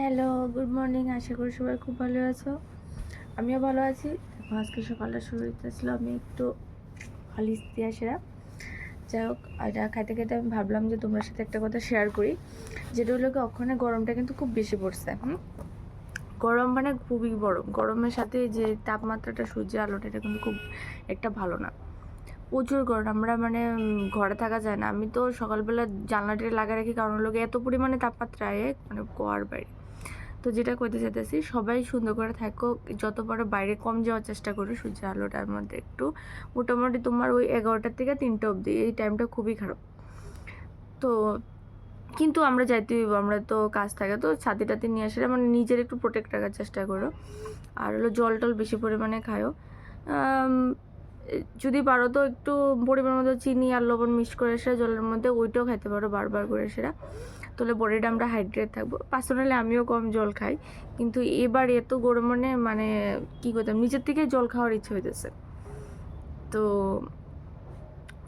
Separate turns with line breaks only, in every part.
Hello, good morning. আশা করি সবাই খুব ভালো আছো। আমিও ভালো আছি। আজকে সকালটা শুরু হইতেছিল আমি একটু হালিশ দিয়ে সেরা। যাই হোক, এটা খাইতে খাইতে আমি ভাবলাম যে তোমার সাথে একটা কথা শেয়ার করি, যেটা হলো কি ওখানে গরমটা কিন্তু খুব বেশি পড়ছে। গরম মানে খুবই গরম। গরমের সাথে যে তাপমাত্রাটা, সূর্যের আলোটা, এটা কিন্তু খুব একটা ভালো না। প্রচুর গরম, আমরা মানে ঘরে থাকা যায় না। আমি তো সকালবেলা জানলাটা লাগা রাখি, কারণ লোকে এত পরিমাণে তাপমাত্রায় মানে গোয়ার বাইরে। তো যেটা করতে চাইতেছি, সবাই সুন্দর করে থাকো, যত পারো বাইরে কম যাওয়ার চেষ্টা করো সূর্যের আলোটার মধ্যে একটু। মোটামুটি তোমার ওই 11টা থেকে 3টা অবধি এই টাইমটা খুবই খারাপ। তো কিন্তু আমরা যাইতে হইব, আমরা তো কাজ থাকে, তো ছাতি টাতি নিয়ে আসলে মানে নিজের একটু প্রোটেক্ট রাখার চেষ্টা করো। আর হলো জল টল বেশি পরিমাণে খায়ও। যদি পারো তো একটু পরিমাণ মতো চিনি আর লবণ মিক্স করে সেটা জলের মধ্যে ওইটাও খাইতে পারো বারবার করে সেটা। তাহলে বডিটা আমরা হাইড্রেট থাকবো। পার্সোনালি আমিও কম জল খাই, কিন্তু এবার এত গরমে মানে কী করতাম, নিজের থেকে জল খাওয়ার ইচ্ছে হইতেছে। তো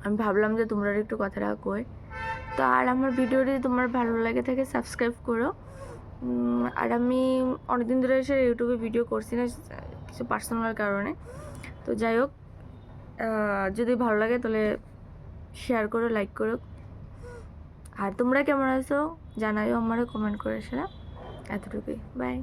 আমি ভাবলাম যে তোমরা একটু কথাটা কই। তো আর আমার ভিডিও যদি তোমার ভালো লাগে থাকে সাবস্ক্রাইব করো। আর আমি অনেকদিন ধরে এসে ইউটিউবে ভিডিও করছি না, কিছু পার্সোনাল কারণে। তো যাই হোক, যদি ভালো লাগে তাহলে শেয়ার করো, লাইক করো। আর তোমরা কেমন আছো জানাইও আমারে কমেন্ট করে সেটা। এতটুকুই, বাই।